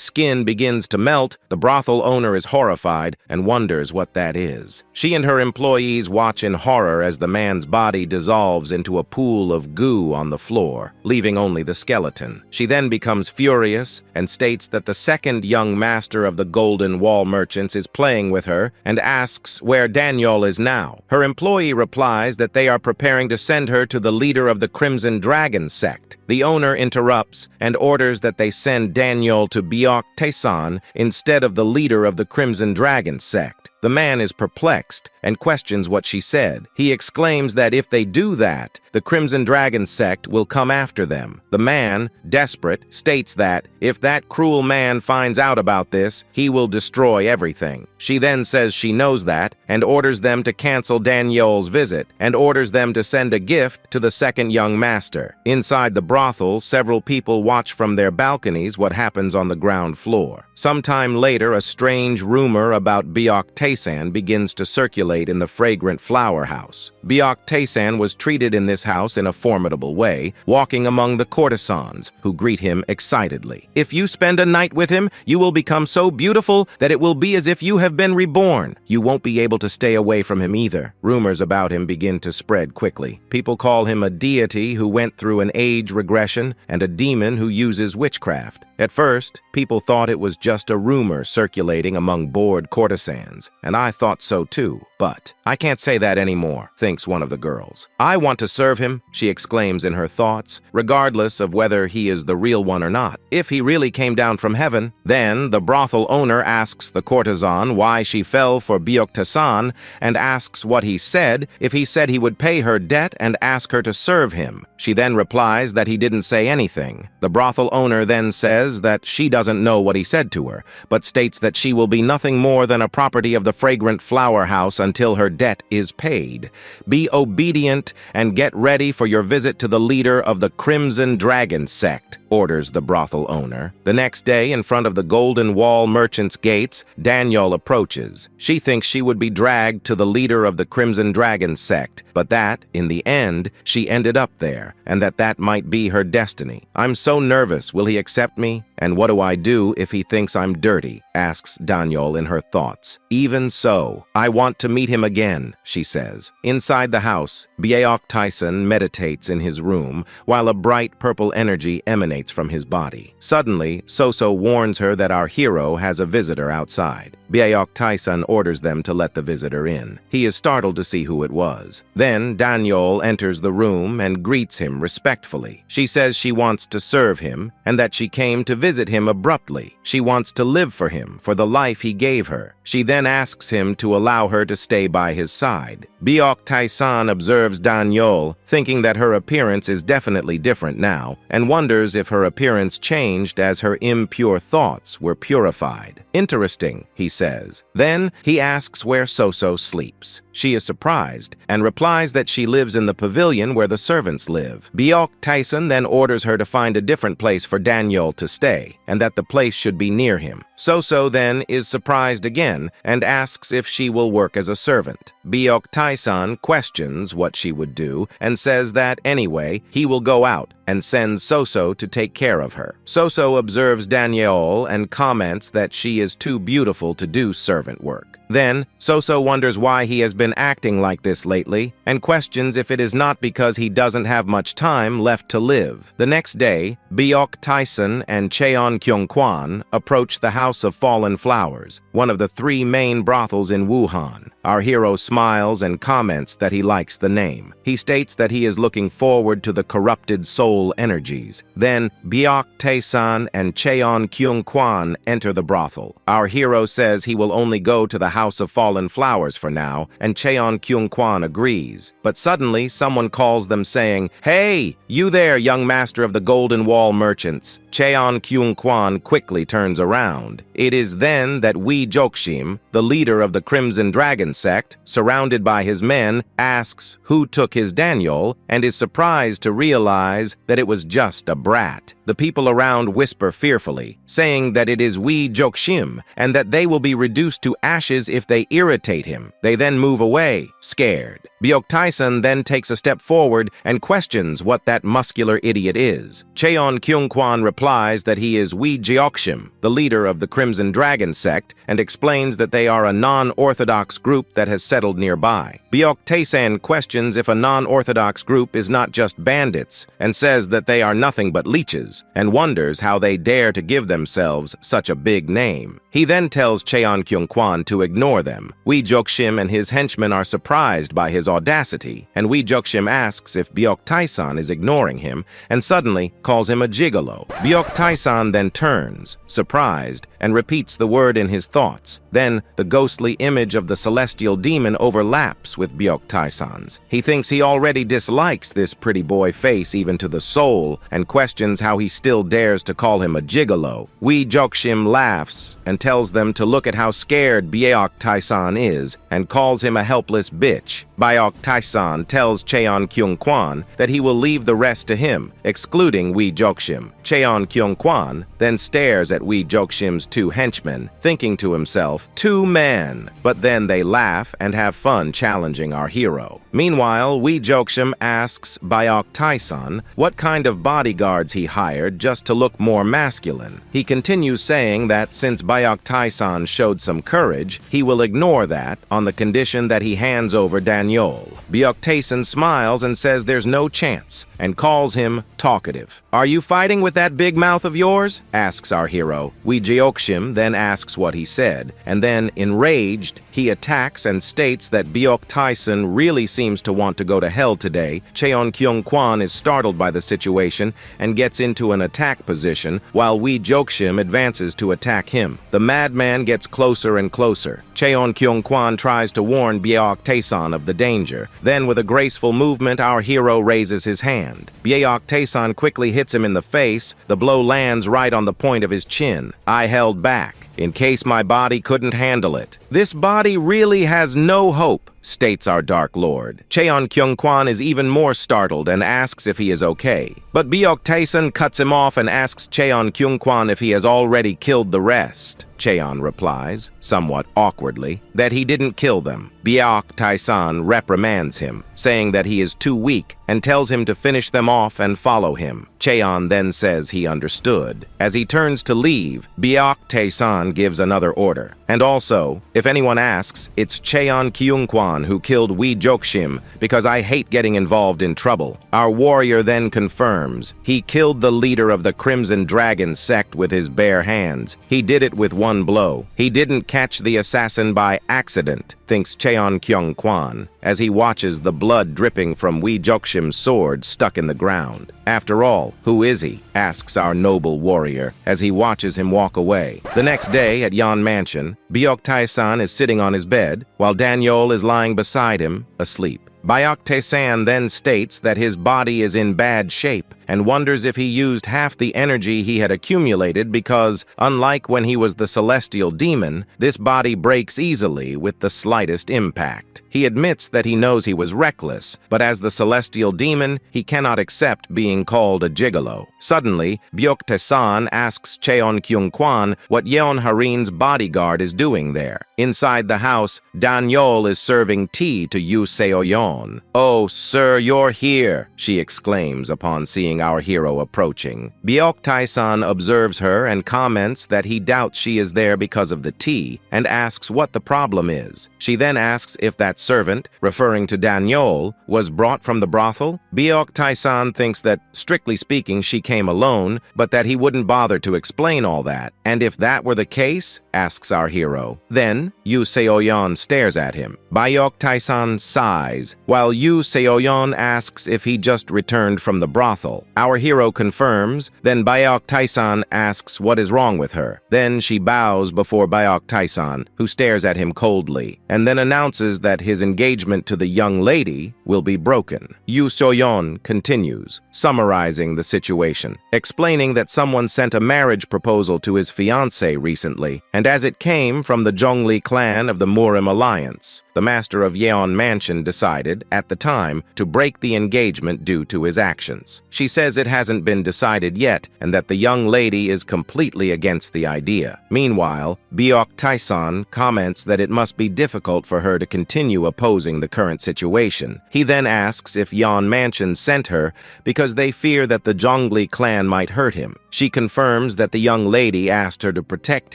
skin begins to melt, the brothel owner is horrified and wonders what that is. She and her employees watch in horror as the man's body dissolves into a pool of goo on the floor, leaving only the skeleton. She then becomes furious and states that the second young master of the Golden Wall Merchants is playing with her and asks where Daniel is now. Her employee replies that they are preparing to send her to the leader of the Crimson Dragon sect. The owner interrupts and orders that they send Daniel to Byok Tyson instead of the leader of the Crimson Dragon sect. The man is perplexed and questions what she said. He exclaims that if they do that, the Crimson Dragon sect will come after them. The man, desperate, states that if that cruel man finds out about this, he will destroy everything. She then says she knows that and orders them to cancel Daniel's visit and orders them to send a gift to the second young master. Inside the brothel, several people watch from their balconies what happens on the ground floor. Sometime later, a strange rumor about Byok Tyson begins to circulate in the fragrant flower house. Byok Tyson was treated in this house in a formidable way, walking among the courtesans, who greet him excitedly. "If you spend a night with him, you will become so beautiful that it will be as if you have been reborn. You won't be able to stay away from him either." Rumors about him begin to spread quickly. People call him a deity who went through an age regression and a demon who uses witchcraft. At first, people thought it was just a rumor circulating among bored courtesans, and I thought so too. But I can't say that anymore, thinks one of the girls. "I want to serve him," she exclaims in her thoughts, regardless of whether he is the real one or not. If he really came down from heaven, then the brothel owner asks the courtesan why she fell for Byok Tyson and asks what he said, if he said he would pay her debt and ask her to serve him. She then replies that he didn't say anything. The brothel owner then says that she doesn't know what he said to her, but states that she will be nothing more than a property of the fragrant flower house until her debt is paid. "Be obedient and get ready for your visit to the leader of the Crimson Dragon sect," orders the brothel owner. The next day, in front of the Golden Wall Merchants' gates, Daniel approaches. She thinks she would be dragged to the leader of the Crimson Dragon sect, but that, in the end, she ended up there, and that might be her destiny. "I'm so nervous. Will he accept me? And what do I do if he thinks I'm dirty?" asks Daniel in her thoughts. "Even so, I want to meet him again," she says. Inside the house, Byok Tyson meditates in his room while a bright purple energy emanates from his body. Suddenly, Soso warns her that our hero has a visitor outside. Byok Tyson orders them to let the visitor in. He is startled to see who it was. Then Daniel enters the room and greets him respectfully. She says she wants to serve him and that she came to visit him abruptly. She wants to live for him, for the life he gave her. She then asks him to allow her to stay by his side. Byok Tyson observes Daniel, thinking that her appearance is definitely different now, and wonders if her appearance changed as her impure thoughts were purified. "Interesting," he says. Then he asks where Soso sleeps. She is surprised and replies that she lives in the pavilion where the servants live. Byok Tyson then orders her to find a different place for Daniel to stay, and that the place should be near him. Soso then is surprised again and asks if she will work as a servant. Byok Tyson questions what she would do and says that anyway, he will go out and sends Soso to take care of her. Soso observes Danielle and comments that she is too beautiful to do servant work. Then, Soso wonders why he has been acting like this lately and questions if it is not because he doesn't have much time left to live. The next day, Byok Tyson and Cheon Kyung-kwan approach the House of Fallen Flowers, one of the 3 main brothels in Wuhan. Our hero smiles and comments that he likes the name. He states that he is looking forward to the corrupted soul energies. Then, Byok Tae-san and Cheon Kyung-kwan enter the brothel. Our hero says he will only go to the House of Fallen Flowers for now, and Cheon Kyung-kwan agrees. But suddenly, someone calls them saying, "Hey, you there, young master of the Golden Wall merchants." Cheon Kyung-kwan quickly turns around. It is then that Wee Jokshim, the leader of the Crimson Dragon sect, surrounded by his men, asks who took his Daniel and is surprised to realize that it was just a brat. The people around whisper fearfully, saying that it is Wee Jokshim and that they will be reduced to ashes if they irritate him. They then move away, scared. Byok Tyson then takes a step forward and questions what that muscular idiot is. Cheon Kyung-kwan replies that he is Wee Jeokshim, the leader of the Crimson Dragon sect, and explains that they are a non-orthodox group that has settled nearby. Byok Tae-san questions if a non-orthodox group is not just bandits and says that they are nothing but leeches, and wonders how they dare to give themselves such a big name. He then tells Cheon Kyung-kwan to ignore them. Wee Jokshim and his henchmen are surprised by his audacity, and Wee Jokshim asks if Byok Tae-san is ignoring him, and suddenly calls him a gigolo. Byok Tae-san then turns, surprised, and repeats the word in his thoughts. Then, the ghostly image of the celestial demon overlaps with Byok Tae-san's. He thinks he already dislikes this pretty boy face even to the soul, and questions how he still dares to call him a gigolo. Wee Jokshim laughs and tells them to look at how scared Byok Tae-san is, and calls him a helpless bitch. Byok Tae-san tells Cheon Kyung-kwan that he will leave the rest to him, excluding Wee Jokshim. Cheon Kyung-kwan then stares at Wee Jokshim's 2 henchmen, thinking to himself, 2 men. But then they laugh and have fun challenging our hero. Meanwhile, Wee Jokshim asks Byok Tae-san what kind of bodyguards he hired just to look more masculine. He continues saying that since Byok Tae-san showed some courage, he will ignore that on the condition that he hands over Daniel. Byok Tae-san smiles and says there's no chance, and calls him talkative. "Are you fighting with that big mouth of yours?" asks our hero. Wee Jeokshim then asks what he said, and then, enraged, he attacks and states that Byok Tae-san really seems to want to go to hell today. Cheon Kyung-kwan is startled by the situation and gets into an attack position, while Wee Jokshim advances to attack him. The madman gets closer and closer. Cheon Kyung-kwan tries to warn Byok Tae-san of the danger. Then, with a graceful movement, our hero raises his hand. Byok Tae-san quickly hits him in the face. The blow lands right on the point of his chin. I held back, in case my body couldn't handle it. This body really has no hope, states our Dark Lord. Cheon Kyung-kwan is even more startled and asks if he is okay. But Byok Tae-san cuts him off and asks Cheon Kyung-kwan if he has already killed the rest. Cheon replies, somewhat awkwardly, that he didn't kill them. Byok Tae-san reprimands him, saying that he is too weak, and tells him to finish them off and follow him. Cheon then says he understood. As he turns to leave, Byok Tae-san gives another order. And also, if anyone asks, it's Cheon Kyung-kwan who killed Wee Jokshim because I hate getting involved in trouble. Our warrior then confirms he killed the leader of the Crimson Dragon sect with his bare hands. He did it with one blow. He didn't catch the assassin by accident, thinks Cheon Kyung-kwan, as he watches the blood dripping from Wee Jokshim's sword stuck in the ground. After all, who is he? Asks our noble warrior as he watches him walk away. The next day at Yan Mansion, Byok Tae-san is sitting on his bed, while Daniel is lying beside him, asleep. Byok Tae-san then states that his body is in bad shape and wonders if he used half the energy he had accumulated because, unlike when he was the celestial demon, this body breaks easily with the slightest impact. He admits that he knows he was reckless, but as the celestial demon, he cannot accept being called a gigolo. Suddenly, Byok-tae-san asks Cheon-kyung-kwan what Yeon Harin's bodyguard is doing there. Inside the house, Danyol is serving tea to Yu Seo-yeon. "Oh, sir, you're here," she exclaims upon seeing our hero approaching. Byok-tae-san observes her and comments that he doubts she is there because of the tea, and asks what the problem is. She then asks if that servant, referring to Danyol, was brought from the brothel. Byok-tae-san thinks that, strictly speaking, she came alone, but that he wouldn't bother to explain all that. And if that were the case, asks our hero. Then, Yu Seo-yeon stares at him. Byok-tae-san sighs, while Yu Seo-yeon asks if he just returned from the brothel. Our hero confirms, then Byok-tae-san asks what is wrong with her. Then she bows before Byok-tae-san, who stares at him coldly, and then announces that his engagement to the young lady will be broken. Yu Seo-yeon continues, summarizing the situation, explaining that someone sent a marriage proposal to his fiancée recently, and as it came from the Zhongli clan of the Murim Alliance, the master of Yeon Mansion decided, at the time, to break the engagement due to his actions. She says it hasn't been decided yet, and that the young lady is completely against the idea. Meanwhile, Byok-tae-san comments that it must be difficult for her to continue opposing the current situation. He then asks if Yeon Mansion sent her because they fear that the Zhongli clan might hurt him. She confirms that the young lady asked her to protect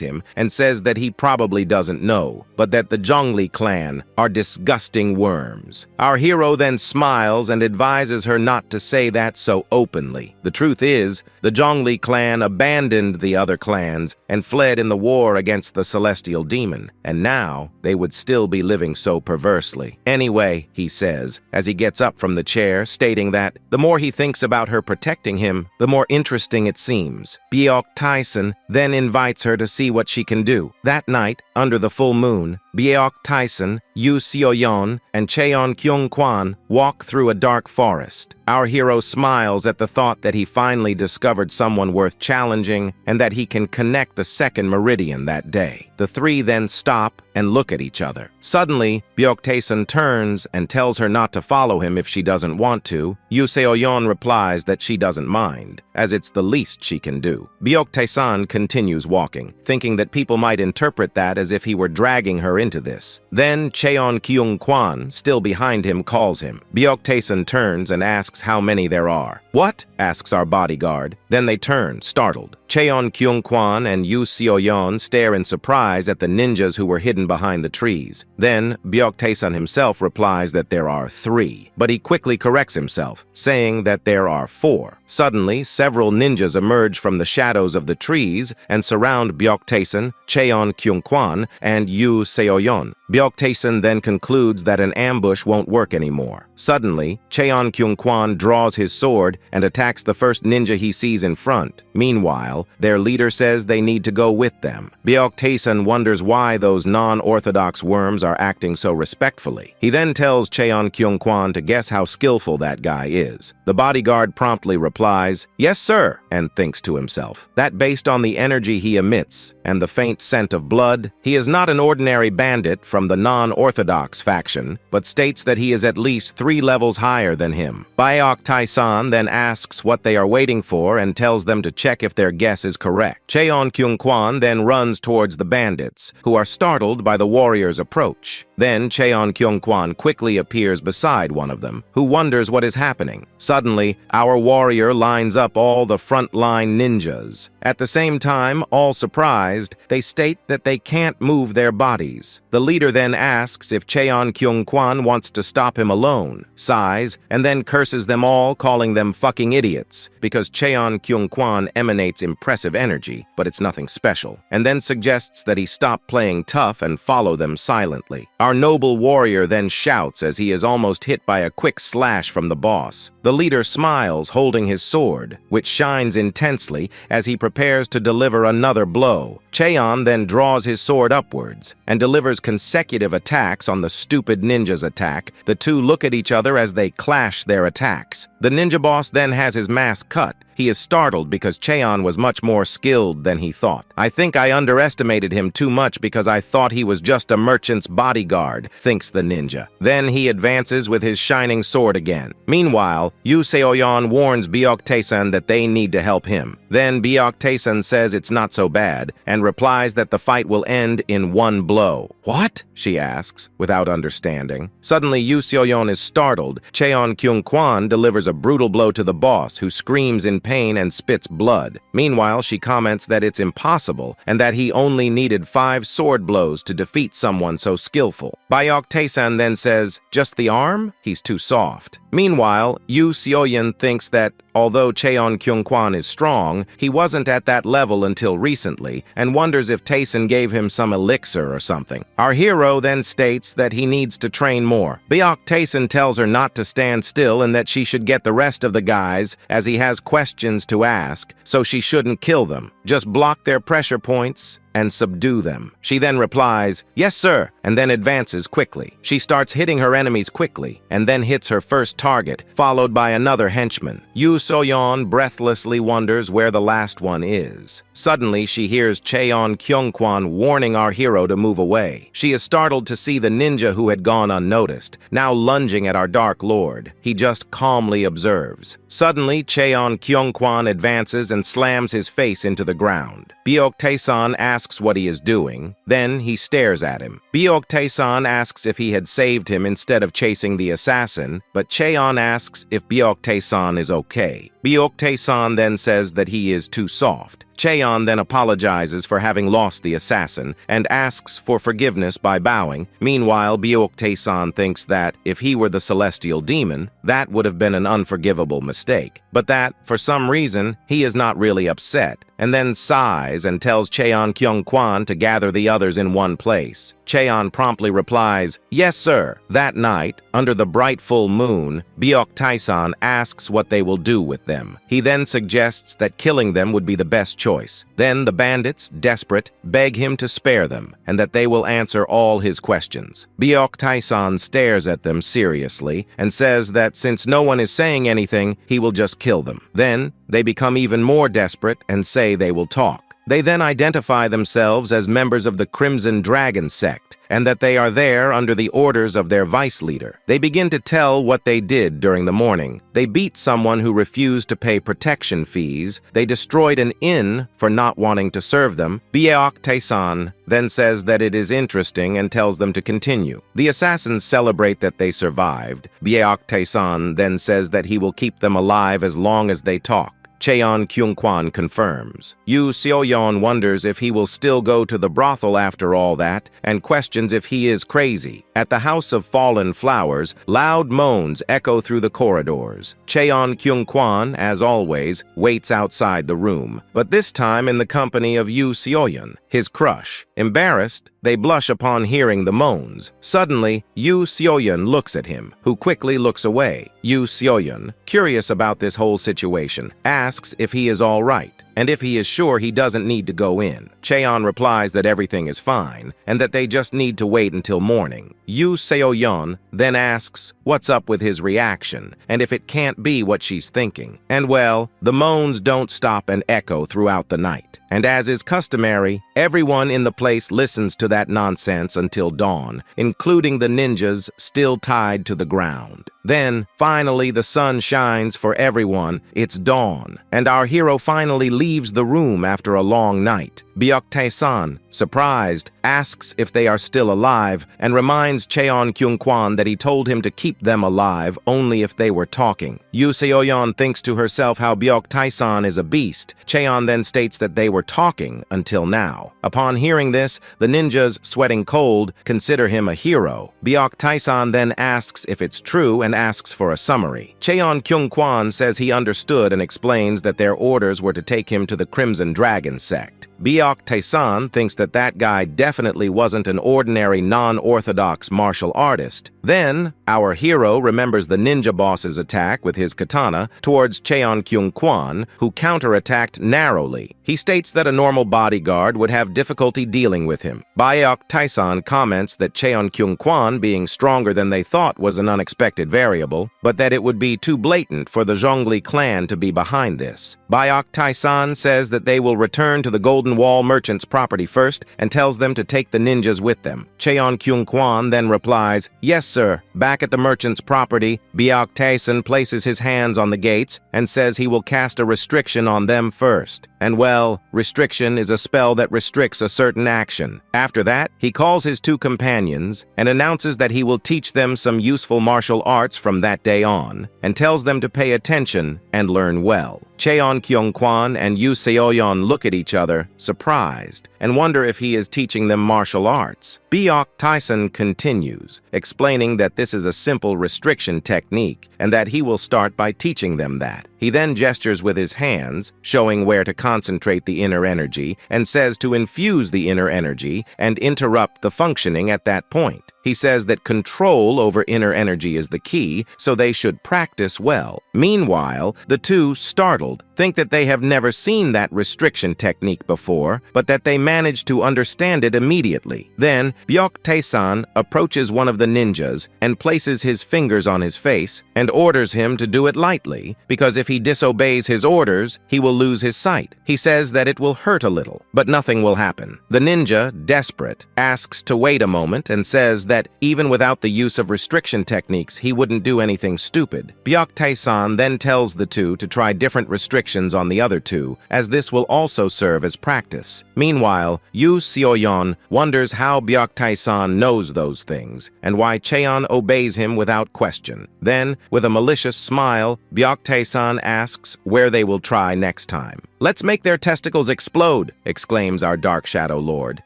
him and says that he probably doesn't know, but that the Zhongli clan are disgusting worms. Our hero then smiles and advises her not to say that so openly. The truth is, the Zhongli clan abandoned the other clans and fled in the war against the celestial demon, and now they would still be living so perversely. Anyway, he says, as he gets up from the chair, stating that the more he thinks about her protecting him, the more interesting it seems. Byok-tae-san then invites her to see what she can do. That night, under the full moon, Byok-tae-san, Yu Seo-yeon, and Cheon-kyung-kwan walk through a dark forest. Our hero smiles at the thought that he finally discovered someone worth challenging and that he can connect the second meridian that day. The three then stop and look at each other. Suddenly, Byok-tae-san turns and tells her not to follow him if she doesn't want to. Yu Seo-yeon replies that she doesn't mind, as it's the least she can do. Byok-tae-san continues walking, thinking that people might interpret that as if he were dragging her into this. Then Cheon-kyung-kwan, still behind him, calls him. Byok-tae-san turns and asks how many there are. "What?" asks our bodyguard. Then they turn, startled. Cheon-kyung-kwan and Yu Seo-yeon stare in surprise at the ninjas who were hidden behind the trees. Then Byok-tae-san himself replies that there are 3, but he quickly corrects himself, saying that there are 4. Suddenly, several ninjas emerge from the shadows of the trees and surround Byok-tae-san, Cheon-kyung-kwan, and Yu Seo-yeon. Byok-tae-san then concludes that an ambush won't work anymore. Suddenly, Cheon-kyung-kwan draws his sword and attacks the first ninja he sees in front. Meanwhile, their leader says they need to go with them. Byok-tae-san wonders why those non-orthodox worms are acting so respectfully. He then tells Cheon-kyung-kwan to guess how skillful that guy is. The bodyguard promptly replies, "Yes, sir," and thinks to himself that based on the energy he emits and the faint scent of blood, he is not an ordinary bandit from the non-orthodox faction, but states that he is at least 3 levels higher than him. Byok-tae-san then asks what they are waiting for and tells them to check if their guess is correct. Cheon-kyung-kwan then runs towards the bandits, who are startled by the warrior's approach. Then Cheon-kyung-kwan quickly appears beside one of them, who wonders what is happening. Suddenly, our warrior lines up all the front-line ninjas. At the same time, all surprised, they state that they can't move their bodies. The leader then asks if Cheon-kyung-kwan wants to stop him alone, sighs, and then curses them all, calling them fucking idiots, because Cheon-kyung-kwan emanates impressive energy, but it's nothing special, and then suggests that he stop playing tough and follow them silently. Our noble warrior then shouts as he is almost hit by a quick slash from the boss. The leader smiles, holding his sword, which shines intensely as he prepares to deliver another blow. Cheon then draws his sword upwards and delivers consecutive attacks on the stupid ninja's attack. The two look at each other as they clash their attacks. The ninja boss then has his mask cut. He is startled because Cheon was much more skilled than he thought. I think I underestimated him too much because I thought he was just a merchant's bodyguard, thinks the ninja. Then he advances with his shining sword again. Meanwhile, Yu Seoyeon warns Byok-tae-san that they need to help him. Then Byok-tae-san says it's not so bad, and replies that the fight will end in one blow. What? She asks, without understanding. Suddenly, Yu Seoyeon is startled. Cheon Kyung-kwan delivers a brutal blow to the boss, who screams in pain and spits blood. Meanwhile, she comments that it's impossible, and that he only needed 5 sword blows to defeat someone so skillful. Byok-tae-san then says, just the arm? He's too soft. Meanwhile, Yu Seoyeon thinks that, although Cheon Kyung-kwan is strong, he wasn't at that level until recently, and wonders if Taeson gave him some elixir or something. Our hero then states that he needs to train more. Byok-tae-san tells her not to stand still and that she should get the rest of the guys, as he has questions to ask, so she shouldn't kill them. Just block their pressure points and subdue them. She then replies, yes sir, and then advances quickly. She starts hitting her enemies quickly, and then hits her first target, followed by another henchman. Yu Seoyeon breathlessly wonders where the last one is. Suddenly, she hears Cheon Kyung-kwan warning our hero to move away. She is startled to see the ninja who had gone unnoticed, now lunging at our Dark Lord. He just calmly observes. Suddenly, Cheon Kyung-kwan advances and slams his face into the ground. Byok-tae-san asks what he is doing. Then he stares at him. Byok-tae-san asks if he had saved him instead of chasing the assassin, but Cheon asks if Byok-tae-san is okay. Byok-tae-san then says that he is too soft. Cheon then apologizes for having lost the assassin and asks for forgiveness by bowing. Meanwhile, Byok-tae-san thinks that, if he were the celestial demon, that would have been an unforgivable mistake, but that, for some reason, he is not really upset, and then sighs and tells Cheon Kyung-kwan to gather the others in one place. Cheon promptly replies, yes sir. That night, under the bright full moon, Byok-tae-san asks what they will do with them. He then suggests that killing them would be the best choice. Then the bandits, desperate, beg him to spare them, and that they will answer all his questions. Byok-tae-san stares at them seriously and says that since no one is saying anything, he will just kill them. Then, they become even more desperate and say they will talk. They then identify themselves as members of the Crimson Dragon sect, and that they are there under the orders of their vice leader. They begin to tell what they did during the morning. They beat someone who refused to pay protection fees. They destroyed an inn for not wanting to serve them. Byok-tae-san then says that it is interesting and tells them to continue. The assassins celebrate that they survived. Byok-tae-san then says that he will keep them alive as long as they talk. Cheon Kyung-kwan confirms. Yu Seoyeon wonders if he will still go to the brothel after all that, and questions if he is crazy. At the House of Fallen Flowers, loud moans echo through the corridors. Cheon Kyung-kwan, as always, waits outside the room, but this time in the company of Yu Seoyeon, his crush. Embarrassed, they blush upon hearing the moans. Suddenly, Yu Seoyeon looks at him, who quickly looks away. Yu Seoyeon, curious about this whole situation, asks if he is all right, and if he is sure he doesn't need to go in. Cheon replies that everything is fine, and that they just need to wait until morning. Yu Seoyeon then asks what's up with his reaction, and if it can't be what she's thinking. And well, the moans don't stop and echo throughout the night. And as is customary, everyone in the place listens to that nonsense until dawn, including the ninjas still tied to the ground. Then, finally, the sun shines for everyone. It's dawn, and our hero finally leaves the room after a long night. Byok-tae-san, surprised, asks if they are still alive and reminds Cheon Kyung-kwan that he told him to keep them alive only if they were talking. Yu Seoyeon thinks to herself how Byok-tae-san is a beast. Cheon then states that they were talking until now. Upon hearing this, the ninjas, sweating cold, consider him a hero. Byok-tae-san then asks if it's true and asks for a summary. Cheon Kyung-kwan says he understood and explains that their orders were to take him to the Crimson Dragon sect. Byok Tae-san thinks that that guy definitely wasn't an ordinary non-orthodox martial artist. Then, our hero remembers the ninja boss's attack with his katana towards Cheon-kyung-kwan, who counterattacked narrowly. He states that a normal bodyguard would have difficulty dealing with him. Byok Tae-san comments that Cheon-kyung-kwan being stronger than they thought was an unexpected variable, but that it would be too blatant for the Zhongli clan to be behind this. Byok Tae-san says that they will return to the Golden Wall merchant's property first and tells them to take the ninjas with them. Cheon-kyung-kwan then replies, "Yes, sir." Back at the merchant's property, Byok Tae-san places his hands on the gates and says he will cast a restriction on them first. And well, restriction is a spell that restricts a certain action. After that, he calls his two companions and announces that he will teach them some useful martial arts from that day on, and tells them to pay attention and learn well. Cheon-kyung-kwan and Yu Seoyeon look at each other, surprised, and wonder if he is teaching them martial arts. Byok Tae-san continues, explaining that this is a simple restriction technique and that he will start by teaching them that. He then gestures with his hands, showing where to concentrate the inner energy, and says to infuse the inner energy and interrupt the functioning at that point. He says that control over inner energy is the key, so they should practice well. Meanwhile, the two, startled, think that they have never seen that restriction technique before, but that they manage to understand it immediately. Then, Byok Tae-san approaches one of the ninjas and places his fingers on his face and orders him to do it lightly, because if he disobeys his orders, he will lose his sight. He says that it will hurt a little, but nothing will happen. The ninja, desperate, asks to wait a moment and says that even without the use of restriction techniques, he wouldn't do anything stupid. Byok Tae-san then tells the two to try different restrictions on the other two, as this will also serve as practice. Meanwhile, Yu Seoyeon wonders how Byok Tae-san knows those things, and why Cheon obeys him without question. Then, with a malicious smile, Byok Tae-san asks where they will try next time. "Let's make their testicles explode," exclaims our Dark Shadow Lord.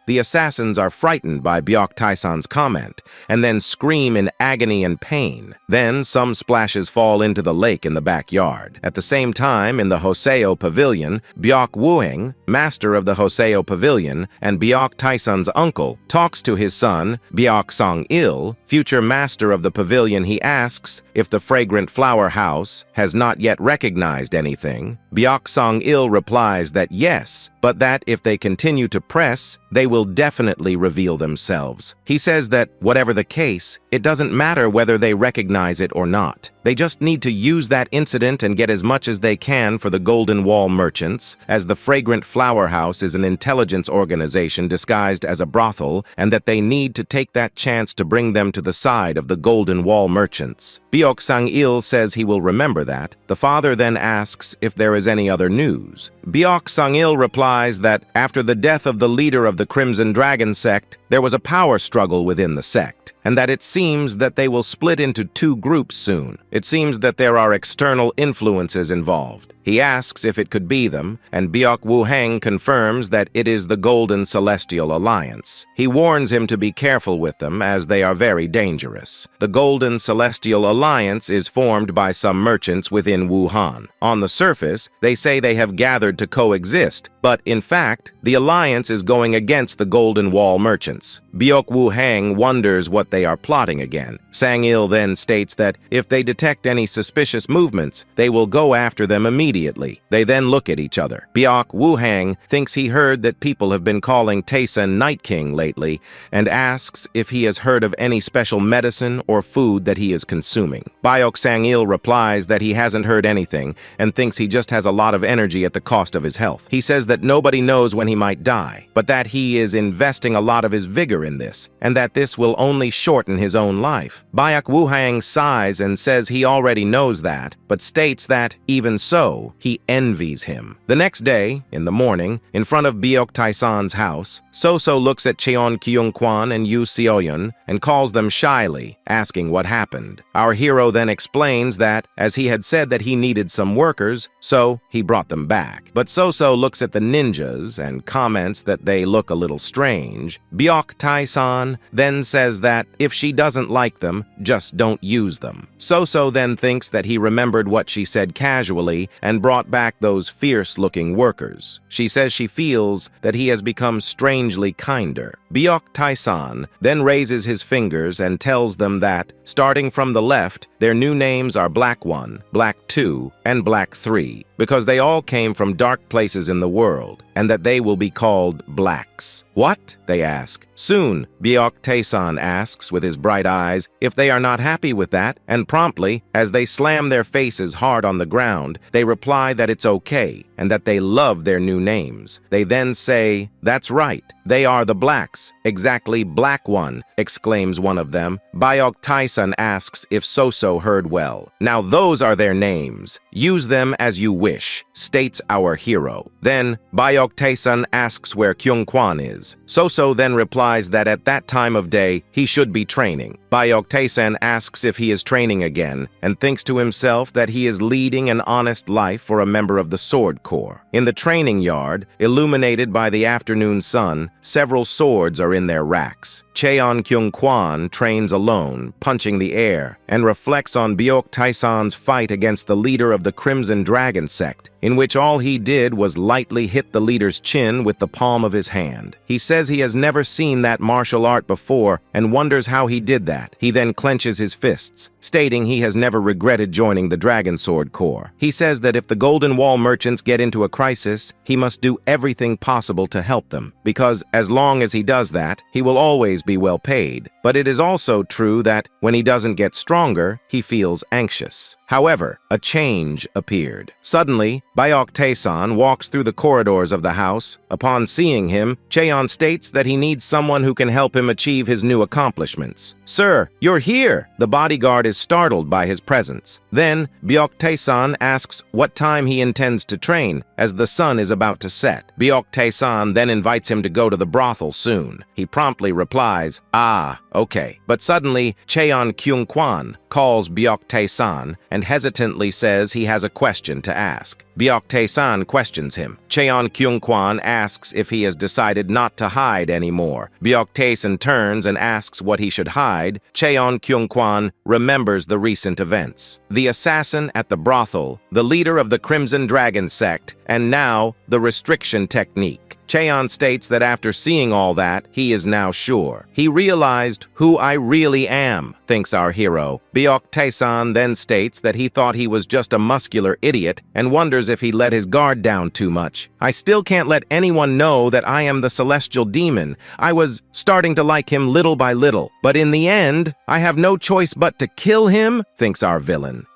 The assassins are frightened by Byok Tae-san's comment, and then scream in agony and pain. Then some splashes fall into the lake in the backyard. At the same time, in the Hoseo Pavilion, Byok Wooheng, master of the Hoseo Pavilion and Byok Tae-san's uncle, talks to his son, Byok Song-il, future master of the pavilion. He asks if the fragrant flower house has not yet recognized anything. Byok Song-il replies that yes, but that if they continue to press, they will definitely reveal themselves. He says that, whatever the case, it doesn't matter whether they recognize it or not. They just need to use that incident and get as much as they can for the Golden Wall merchants, as the Fragrant Flower House is an intelligence organization disguised as a brothel, and that they need to take that chance to bring them to the side of the Golden Wall merchants. Byok Sang-il says he will remember that. The father then asks if there is any other news. Byok Sang-il replies that after the death of the leader of the Crimson Dragon sect, there was a power struggle within the sect, and that it seems that they will split into two groups soon. It seems that there are external influences involved. He asks if it could be them, and Byok Wooheng confirms that it is the Golden Celestial Alliance. He warns him to be careful with them, as they are very dangerous. The Golden Celestial Alliance is formed by some merchants within Wuhan. On the surface, they say they have gathered to coexist, but in fact, the alliance is going against the Golden Wall merchants. Byok Wooheng wonders what they are plotting again. Sang-il then states that if they detect any suspicious movements, they will go after them immediately. They then look at each other. Byok Wooheng thinks he heard that people have been calling Tae-san Night King lately, and asks if he has heard of any special medicine or food that he is consuming. Byok Sang-il replies that he hasn't heard anything, and thinks he just has a lot of energy at the cost of his health. He says that nobody knows when he might die, but that he is investing a lot of his vigor in this, and that this will only shorten his own life. Byok Wooheng sighs and says he already knows that, but states that, even so, he envies him. The next day, in the morning, in front of Byok Tae-san's house, So-so looks at Cheon-kyung-kwan and Yu Seoyeon and calls them shyly, asking what happened. Our hero then explains that, as he had said that he needed some workers, so he brought them back. But So-so looks at the ninjas and comments that they look a little strange. Byok Tae-san then says that if she doesn't like them, just don't use them. So then thinks that he remembered what she said casually and brought back those fierce-looking workers. She says she feels that he has become strangely kinder. Byok Tae-san then raises his fingers and tells them that, starting from the left, their new names are Black 1, Black 2, and Black 3, because they all came from dark places in the world, and that they will be called Blacks. What? They ask. Soon, Byok Tae-san asks with his bright eyes if they are not happy with that, and promptly, as they slam their faces hard on the ground, they reply that it's okay, and that they love their new names. They then say, "That's right, they are the Blacks, exactly Black 1, exclaims one of them. Byok Tae-san asks if So heard well. Now those are their names. Use them as you wish, states our hero. Then, Byok Tae-san asks where Kyung-kwan is. So then replies that at that time of day, he should be training. Byok Tae-san asks if he is training again, and thinks to himself that he is leading an honest life for a member of the Sword Corps. In the training yard, illuminated by the afternoon sun, several swords are in their racks. Cheon Kyung-kwan trains alone, punching the air, and reflects on Byok Tae-san's fight against the leader of the Crimson Dragon sect, in which all he did was lightly hit the leader's chin with the palm of his hand. He says he has never seen that martial art before and wonders how he did that. He then clenches his fists, stating he has never regretted joining the Dragon Sword Corps. He says that if the Golden Wall merchants get into a crisis, he must do everything possible to help them, because as long as he does that, he will always be well paid. But it is also true that when he doesn't get stronger, he feels anxious. However, a change appeared. Suddenly, Byok Tae-san walks through the corridors of the house. Upon seeing him, Cheon states that he needs someone who can help him achieve his new accomplishments. "Sir, you're here!" The bodyguard is startled by his presence. Then, Byok Tae-san asks what time he intends to train, as the sun is about to set. Byok Tae-san then invites him to go to the brothel soon. He promptly replies, "Ah, okay." But suddenly, Cheon Kyung-kwan calls Byok Tae-san and hesitantly says he has a question to ask. Byok Tae-san questions him. Cheon Kyung-kwan asks if he has decided not to hide anymore. Byok Tae-san turns and asks what he should hide. Cheon Kyung-kwan remembers the recent events. The assassin at the brothel, the leader of the Crimson Dragon sect, and now the restriction technique. Cheon states that after seeing all that, he is now sure. He realized who I really am, thinks our hero. Byok Tae-san then states that he thought he was just a muscular idiot and wonders if he let his guard down too much. "I still can't let anyone know that I am the celestial demon. I was starting to like him little by little, but in the end, I have no choice but to kill him," thinks our villain.